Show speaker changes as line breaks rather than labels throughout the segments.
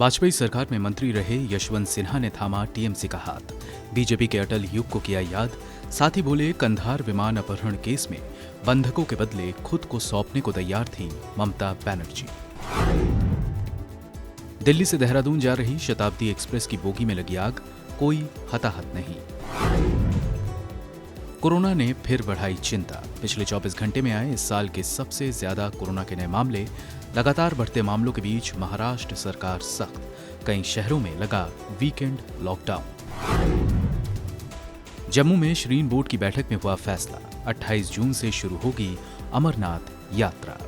वाजपेयी सरकार में मंत्री रहे यशवंत सिन्हा ने थामा टीएमसी का हाथ। बीजेपी के अटल युग को किया याद। साथ ही बोले, कंधार विमान अपहरण केस में बंधकों के बदले खुद को सौंपने को तैयार थी ममता बनर्जी। दिल्ली से देहरादून जा रही शताब्दी एक्सप्रेस की बोगी में लगी आग, कोई हताहत नहीं। कोरोना ने फिर बढ़ाई चिंता। पिछले 24 घंटे में आए इस साल के सबसे ज्यादा कोरोना के नए मामले। लगातार बढ़ते मामलों के बीच महाराष्ट्र सरकार सख्त। कई शहरों में लगा वीकेंड लॉकडाउन। जम्मू में श्रीन बोर्ड की बैठक में हुआ फैसला, 28 जून से शुरू होगी अमरनाथ यात्रा।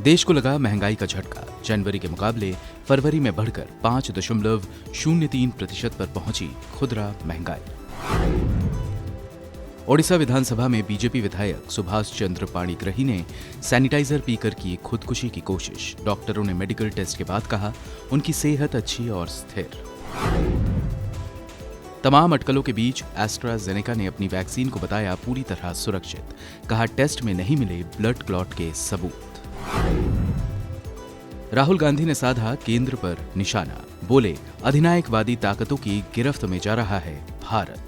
देश को लगा महंगाई का झटका। जनवरी के मुकाबले फरवरी में बढ़कर 5.03% पर पहुंची खुदरा महंगाई। ओडिशा विधानसभा में बीजेपी विधायक सुभाष चंद्र पाणिग्रही ने सैनिटाइजर पीकर की खुदकुशी की कोशिश। डॉक्टरों ने मेडिकल टेस्ट के बाद कहा उनकी सेहत अच्छी और स्थिर। तमाम अटकलों के बीच एस्ट्राजेनेका ने अपनी वैक्सीन को बताया पूरी तरह सुरक्षित। कहा टेस्ट में नहीं मिले ब्लड क्लॉट के सबूत। राहुल गांधी ने साधा केंद्र पर निशाना। बोले, अधिनायकवादी ताकतों की गिरफ्त में जा रहा है भारत।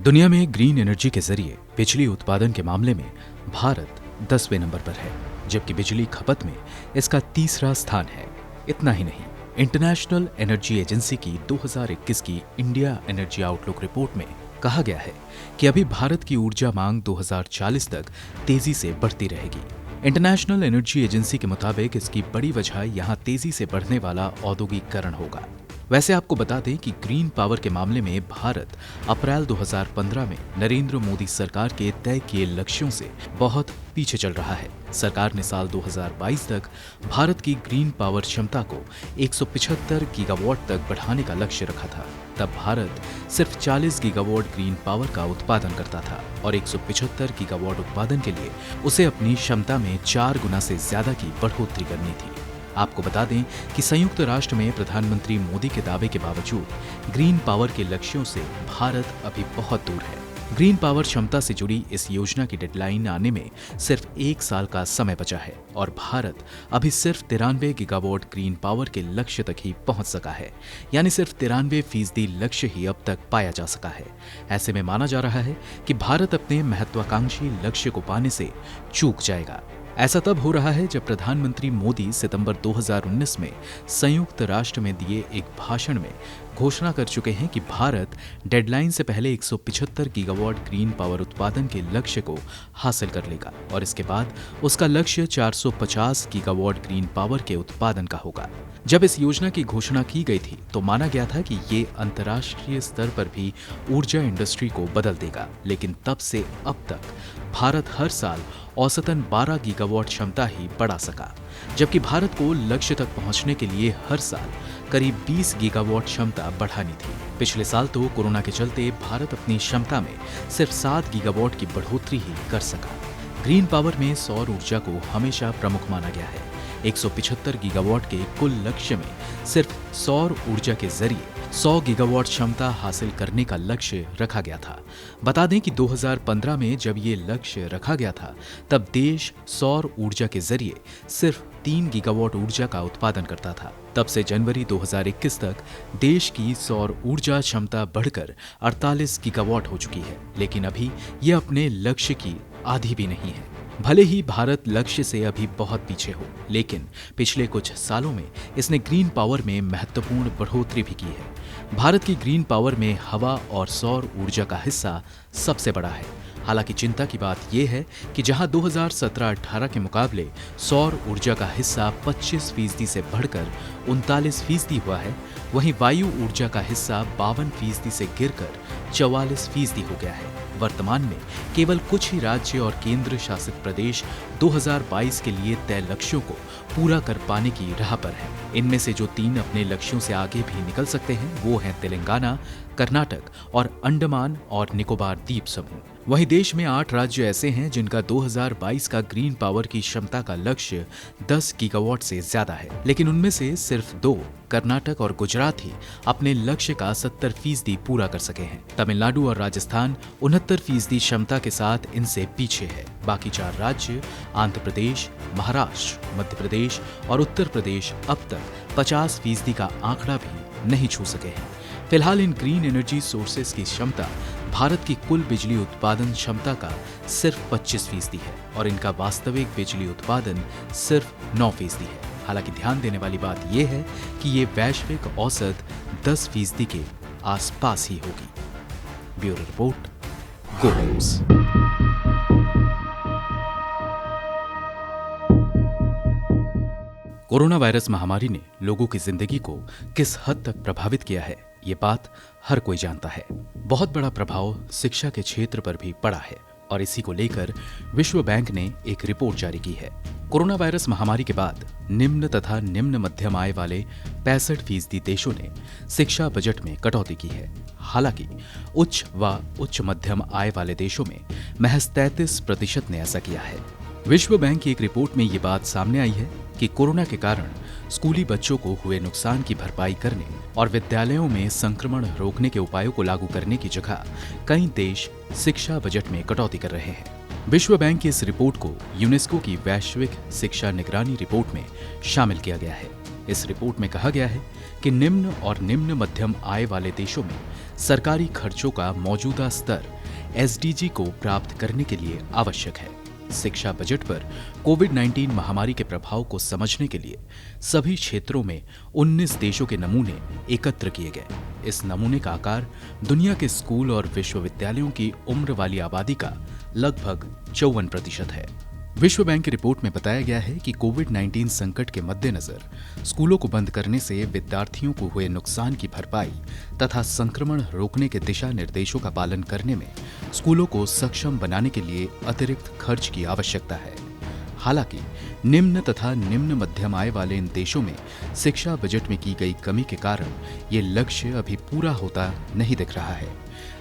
दुनिया में ग्रीन एनर्जी के जरिए बिजली उत्पादन के मामले में भारत 10वें नंबर पर है, जबकि बिजली खपत में इसका तीसरा स्थान है। इतना ही नहीं, इंटरनेशनल एनर्जी एजेंसी की 2021 की इंडिया एनर्जी आउटलुक रिपोर्ट में कहा गया है कि अभी भारत की ऊर्जा मांग 2040 तक तेजी से बढ़ती रहेगी। इंटरनेशनल एनर्जी एजेंसी के मुताबिक इसकी बड़ी वजह यहां तेजी से बढ़ने वाला औद्योगिकरण होगा। वैसे आपको बता दें कि ग्रीन पावर के मामले में भारत अप्रैल 2015 में नरेंद्र मोदी सरकार के तय किए लक्ष्यों से बहुत पीछे चल रहा है। सरकार ने साल 2022 तक भारत की ग्रीन पावर क्षमता को 175 गीगावाट तक बढ़ाने का लक्ष्य रखा था। तब भारत सिर्फ 40 गीगावाट ग्रीन पावर का उत्पादन करता था और 175 गीगावाट उत्पादन के लिए उसे अपनी क्षमता में 4 गुना से ज्यादा की बढ़ोतरी करनी थी। आपको बता दें कि संयुक्त राष्ट्र में प्रधानमंत्री मोदी के दावे के बावजूद ग्रीन पावर के लक्ष्यों से भारत अभी बहुत दूर है। ग्रीन पावर क्षमता से जुड़ी इस योजना की डेडलाइन आने में सिर्फ 1 साल का समय बचा है और भारत अभी सिर्फ 93 गीगावाट ग्रीन पावर के लक्ष्य तक ही पहुंच सका है, यानी सिर्फ 93% लक्ष्य ही अब तक पाया जा सका है। ऐसे में माना जा रहा है कि भारत अपने महत्वाकांक्षी लक्ष्य को पाने से चूक जाएगा। ऐसा तब हो रहा है जब प्रधानमंत्री मोदी सितंबर 2019 में संयुक्त राष्ट्र में दिए एक भाषण में घोषणा कर चुके हैं कि भारत डेडलाइन से पहले 175 गीगावाट ग्रीन पावर उत्पादन के लक्ष्य को हासिल कर लेगा और इसके बाद उसका लक्ष्य 450 गीगावाट ग्रीन पावर के उत्पादन का होगा। जब इस योजना की घोषणा की गई थी तो माना गया था कि ये अंतर्राष्ट्रीय स्तर पर भी ऊर्जा इंडस्ट्री को बदल देगा, लेकिन तब से अब तक भारत हर साल औसतन 12 गीगावाट क्षमता ही बढ़ा सका, जबकि भारत को लक्ष्य तक पहुंचने के लिए हर साल करीब 20 गीगावाट क्षमता बढ़ानी थी। पिछले साल तो कोरोना के चलते भारत अपनी क्षमता में सिर्फ 7 गीगावाट की बढ़ोतरी ही कर सका। ग्रीन पावर में सौर ऊर्जा को हमेशा प्रमुख माना गया है। 175 गीगावाट के कुल लक्ष्य में सिर्फ सौर ऊर्जा के जरिए 100 गीगावाट क्षमता हासिल करने का लक्ष्य रखा गया था। बता दें कि 2015 में जब ये लक्ष्य रखा गया था तब देश सौर ऊर्जा के जरिए सिर्फ 3 गीगावाट ऊर्जा का उत्पादन करता था। तब से जनवरी 2021 तक देश की सौर ऊर्जा क्षमता बढ़कर 48 गीगावाट हो चुकी है, लेकिन अभी ये अपने लक्ष्य की आधी भी नहीं है। भले ही भारत लक्ष्य से अभी बहुत पीछे हो, लेकिन पिछले कुछ सालों में इसने ग्रीन पावर में महत्वपूर्ण बढ़ोतरी भी की है। भारत की ग्रीन पावर में हवा और सौर ऊर्जा का हिस्सा सबसे बड़ा है। हालांकि चिंता की बात यह है कि जहां 2017-18 के मुकाबले सौर ऊर्जा का हिस्सा 25% से बढ़कर 39% हुआ है, वहीं वायु ऊर्जा का हिस्सा 52% से गिरकर 44% हो गया है। वर्तमान में केवल कुछ ही राज्य और केंद्र शासित प्रदेश 2022 के लिए तय लक्ष्यों को पूरा कर पाने की राह पर हैं। इनमें से जो 3 अपने लक्ष्यों से आगे भी निकल सकते हैं वो हैं तेलंगाना, कर्नाटक और अंडमान और निकोबार द्वीप समूह। वहीं देश में 8 राज्य ऐसे हैं जिनका 2022 का ग्रीन पावर की क्षमता का लक्ष्य 10 गीगावाट से ज्यादा है, लेकिन उनमें से सिर्फ 2 कर्नाटक और गुजरात ही अपने लक्ष्य का 70% पूरा कर सके हैं। तमिलनाडु और राजस्थान 69% क्षमता के साथ इनसे पीछे है। बाकी 4 राज्य आंध्र प्रदेश, महाराष्ट्र, मध्य प्रदेश और उत्तर प्रदेश अब तक 50% का आंकड़ा भी नहीं छू सके हैं। फिलहाल इन ग्रीन एनर्जी सोर्सेज की क्षमता भारत की कुल बिजली उत्पादन क्षमता का सिर्फ 25% है और इनका वास्तविक बिजली उत्पादन सिर्फ 9% है। हालांकि ध्यान देने वाली बात यह है कि ये वैश्विक औसत 10% के आसपास ही होगी। ब्यूरो रिपोर्ट, गो न्यूज़। कोरोना वायरस महामारी ने लोगों की जिंदगी को किस हद तक प्रभावित किया है, ये बात हर कोई जानता है। बहुत बड़ा प्रभाव शिक्षा के क्षेत्र पर भी पड़ा है और इसी को लेकर विश्व बैंक ने एक रिपोर्ट जारी की है। कोरोना वायरस महामारी के बाद निम्न तथा निम्न मध्यम आय वाले 65% देशों ने शिक्षा बजट में कटौती की है। हालांकि उच्च व उच्च मध्यम आय वाले देशों में महज 33% ने ऐसा किया है। विश्व बैंक की एक रिपोर्ट में ये बात सामने आई है कि कोरोना के कारण स्कूली बच्चों को हुए नुकसान की भरपाई करने और विद्यालयों में संक्रमण रोकने के उपायों को लागू करने की जगह कई देश शिक्षा बजट में कटौती कर रहे हैं। विश्व बैंक की इस रिपोर्ट को यूनेस्को की वैश्विक शिक्षा निगरानी रिपोर्ट में शामिल किया गया है। इस रिपोर्ट में कहा गया है कि निम्न और निम्न मध्यम आय वाले देशों में सरकारी खर्चों का मौजूदा स्तर एसडीजी को प्राप्त करने के लिए आवश्यक है। शिक्षा बजट पर कोविड-19 महामारी के प्रभाव को समझने के लिए सभी क्षेत्रों में 19 देशों के नमूने एकत्र किए गए। इस नमूने का आकार दुनिया के स्कूल और विश्वविद्यालयों की उम्र वाली आबादी का लगभग 54% है। विश्व बैंक की रिपोर्ट में बताया गया है कि कोविड-19 संकट के मद्देनजर स्कूलों को बंद करने से विद्यार्थियों को हुए नुकसान की भरपाई तथा संक्रमण रोकने के दिशा निर्देशों का पालन करने में स्कूलों को सक्षम बनाने के लिए अतिरिक्त खर्च की आवश्यकता है। हालांकि निम्न तथा निम्न मध्यम आय वाले इन देशों में शिक्षा बजट में की गई कमी के कारण ये लक्ष्य अभी पूरा होता नहीं दिख रहा है।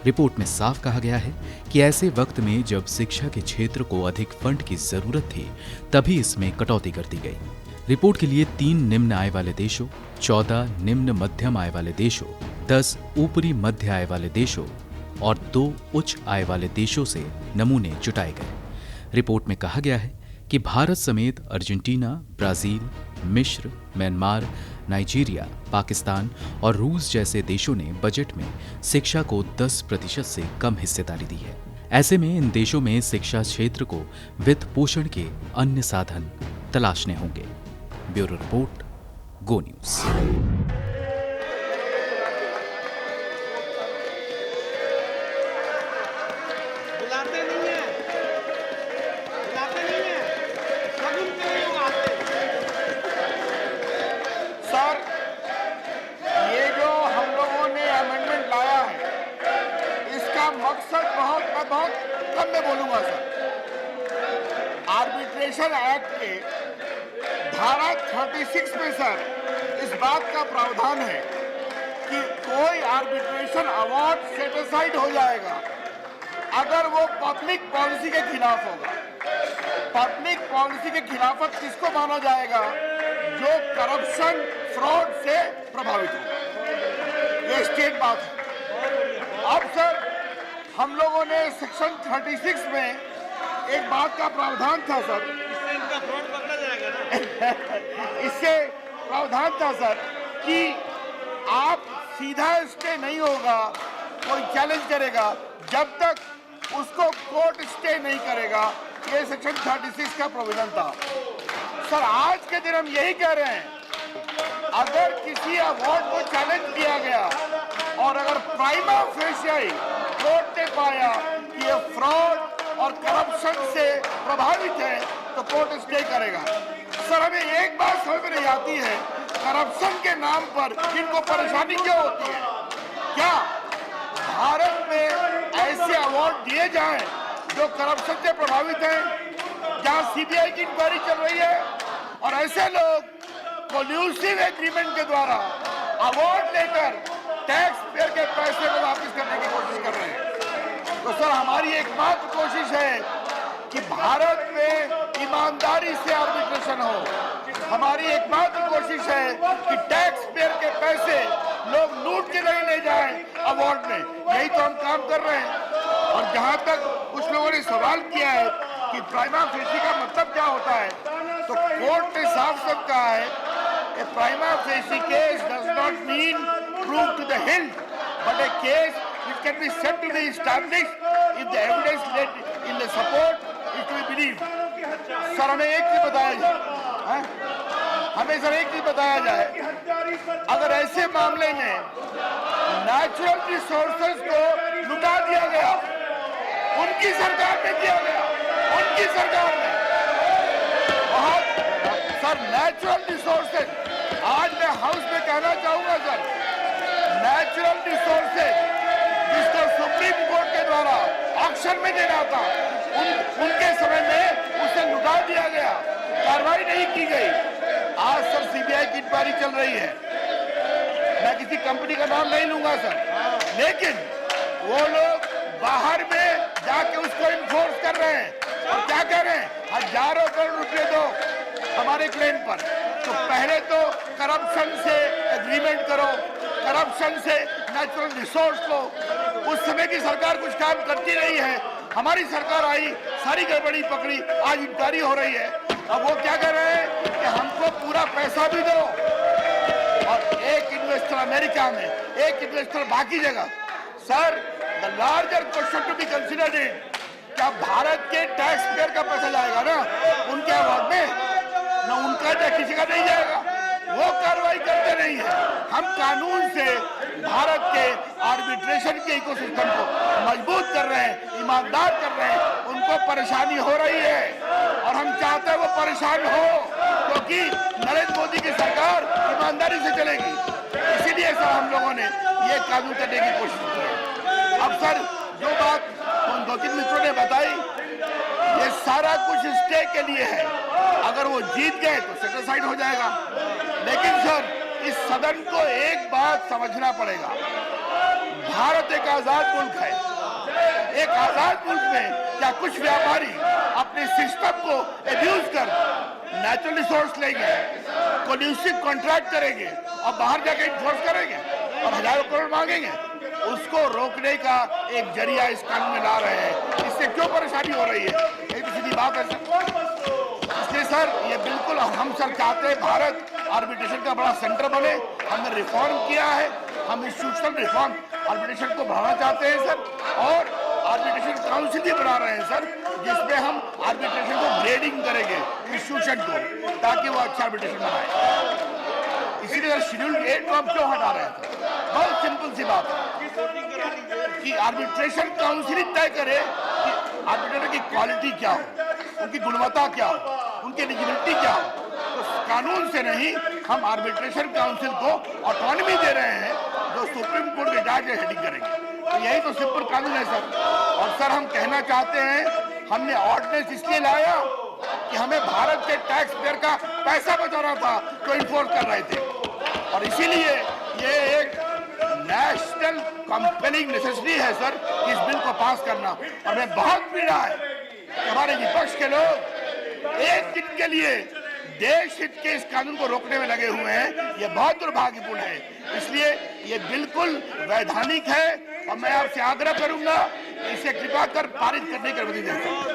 रिपोर्ट में साफ कहा गया है कि ऐसे वक्त में जब शिक्षा के क्षेत्र को अधिक फंड की जरूरत थी, तभी इसमें कटौती कर दी गई। रिपोर्ट के लिए 3 निम्न आय वाले देशों, 14 निम्न मध्यम आय वाले देशों, 10 ऊपरी मध्य आय वाले देशों और 2 उच्च आय वाले देशों से नमूने जुटाए गए। रिपोर्ट में कहा गया है कि भारत समेत अर्जेंटीना, ब्राजील, मिस्र, म्यांमार, नाइजीरिया, पाकिस्तान और रूस जैसे देशों ने बजट में शिक्षा को 10% से कम हिस्सेदारी दी है। ऐसे में इन देशों में शिक्षा क्षेत्र को वित्त पोषण के अन्य साधन तलाशने होंगे। ब्यूरो रिपोर्ट, गो न्यूज़।
आर्बिट्रेशन एक्ट के धारा 36 में सर इस बात का प्रावधान है कि कोई आर्बिट्रेशन अवार्ड सेटिसाइड हो जाएगा अगर वो पब्लिक पॉलिसी के खिलाफ होगा। पब्लिक पॉलिसी के खिलाफत किसको माना जाएगा? जो करप्शन, फ्रॉड से प्रभावित हो। ये स्टेट बात है। अब सर हम लोगों ने सेक्शन 36 में एक बात का प्रावधान था सर, इससे इनका फ्रॉड पकड़ा जाएगा ना। इससे प्रावधान था सर कि आप सीधा स्टे नहीं होगा, कोई चैलेंज करेगा जब तक उसको कोर्ट स्टे नहीं करेगा। ये सेक्शन 36 का प्रोविजन था सर। आज के दिन हम यही कह रहे हैं, अगर किसी अवार्ड को चैलेंज किया गया और अगर प्राइमा फेशियाई कोर्ट ने पाया कि ये फ्रॉड और करप्शन से प्रभावित है तो कोर्ट स्टे करेगा। सर हमें एक बात समझ में नहीं आती है, करप्शन के नाम पर इनको परेशानी क्यों होती है? क्या भारत में ऐसे अवार्ड दिए जाएं जो करप्शन से प्रभावित हैं, जहां सीबीआई की इंक्वायरी चल रही है और ऐसे लोग कोल्यूसिव एग्रीमेंट के द्वारा अवार्ड लेकर टैक्स पेयर के पैसे को वापस करने की कोशिश कर रहे हैं? तो सर हमारी एकमात्र कोशिश है कि भारत में ईमानदारी से आर्बिट्रेशन हो। हमारी एकमात्र कोशिश है कि टैक्स पेयर के पैसे लोग लूट के नहीं ले जाएं अवार्ड में। यही तो हम काम कर रहे हैं। और जहां तक कुछ लोगों ने सवाल किया है कि प्राइमा फेसी का मतलब क्या होता है, तो कोर्ट ने साफ साफ कहा है कि prima facie case does not mean prove to the hilt, but a case which can be said to be established if the evidence led in the support is to be believed. Sir हमें एक चीज बताया जाए, हमें sir एक चीज बताया जाए, अगर ऐसे मामले में नेचुरल रिसोर्सेज को लुटा दिया गया, उनकी सरकार ने किया गया, उनकी सरकार ने बहुत सर नेचुरल रिसोर्सेज, आज मैं हाउस में कहना चाहूंगा सर, नेचुरल रिसोर्सेज जिसको सुप्रीम कोर्ट के द्वारा ऑक्शन में देना था, उनके समय में उसे लुटा दिया गया, कार्रवाई नहीं की गई। आज सर सीबीआई की इंक्वायरी चल रही है, मैं किसी कंपनी का नाम नहीं लूंगा सर, लेकिन वो लोग बाहर में जाके उसको इन्फोर्स कर रहे हैं और क्या कह रहे हैं, हजारों करोड़ रुपए दो हमारे क्लेम पर। तो पहले तो करप्शन से एग्रीमेंट करो, करप्शन से नेचुरल रिसोर्स को, उस समय की सरकार कुछ काम करती नहीं है। हमारी सरकार आई, सारी गड़बड़ी पकड़ी, आज इंक्वायरी हो रही है। अब वो क्या कर रहे हैं कि हमको पूरा पैसा भी दो, और एक इन्वेस्टर अमेरिका में, एक इन्वेस्टर बाकी जगह। Sir the larger question to be considered is, क्या भारत के टैक्स पेयर का पैसा जाएगा ना उनके अवार्ड में, ना उनका या किसी का नहीं जाएगा, वो कार्रवाई करते नहीं है। हम कानून से भारत के आर्बिट्रेशन के इकोसिस्टम को मजबूत कर रहे हैं, ईमानदार कर रहे हैं, उनको परेशानी हो रही है और हम चाहते हैं वो परेशान हो, क्योंकि नरेंद्र मोदी की सरकार ईमानदारी से चलेगी। इसीलिए सर हम लोगों ने ये कानून करने की कोशिश की है। अब सर जो बात उन 2-3 मित्रों ने बताई, ये सारा कुछ स्टे के लिए है, अगर वो जीत गए तो सेटिस्फाइड हो जाएगा। लेकिन सर इस सदन को एक बात समझना पड़ेगा, भारत एक आजाद मुल्क है। एक आजाद मुल्क में क्या कुछ व्यापारी अपने सिस्टम को एब्यूज कर नेचुरल रिसोर्स लेंगे, कोल्यूसिव कॉन्ट्रैक्ट करेंगे और बाहर जाके इन्फोर्स करेंगे और हजारों करोड़ मांगेंगे? उसको रोकने का एक जरिया इस कानून में ला रहे हैं। इससे क्यों परेशानी हो रही है? ये तो सीधी बात है सर। इसलिए सर ये बिल्कुल हम सर चाहते हैं भारत आर्बिट्रेशन का बड़ा सेंटर बने। हमने रिफॉर्म किया है, हम इंस्टीट्यूशनल रिफॉर्म आर्बिट्रेशन को बढ़ाना चाहते हैं सर, और आर्बिट्रेशन काउंसिल भी बना रहे हैं सर, जिसमें हम आर्बिट्रेशन को ग्रेडिंग करेंगे इंस्टीट्यूशन को, ताकि वो अच्छा आर्बिट्रेशन बनाए। इसीलिए शेड्यूल 8 को हम क्यों हटा रहे हैं? बहुत सिंपल सी बात है कि आर्बिट्रेशन काउंसिल ही तय करे कि आर्बिट्रेटर की क्वालिटी क्या हो, उनकी गुणवत्ता क्या हो, उनकी एलिजिबिलिटी क्या हो। तो कानून से नहीं, हम आर्बिट्रेशन काउंसिल को ऑटोनॉमी दे रहे हैं, जो सुप्रीम कोर्ट के जज हेडिंग करेंगे। तो यही तो सिंपल कानून है सर। और सर हम कहना चाहते हैं, हमने ऑर्डिनेंस इसलिए लाया कि हमें भारत के टैक्स पेयर का पैसा बचाना था, तो इन्फोर्स कर रहे थे, और इसीलिए ये एक नेशनल कंपेलिंग नेसेसिटी है सर इस बिल को पास करना। और मैं बहुत पीड़ा है कि हमारे विपक्ष के लोग एक दिन के लिए देश हित के इस कानून को रोकने में लगे हुए हैं। ये बहुत दुर्भाग्यपूर्ण है। इसलिए ये बिल्कुल वैधानिक है और मैं आपसे आग्रह करूंगा इसे कृपा कर पारित करने की अनुमति दें।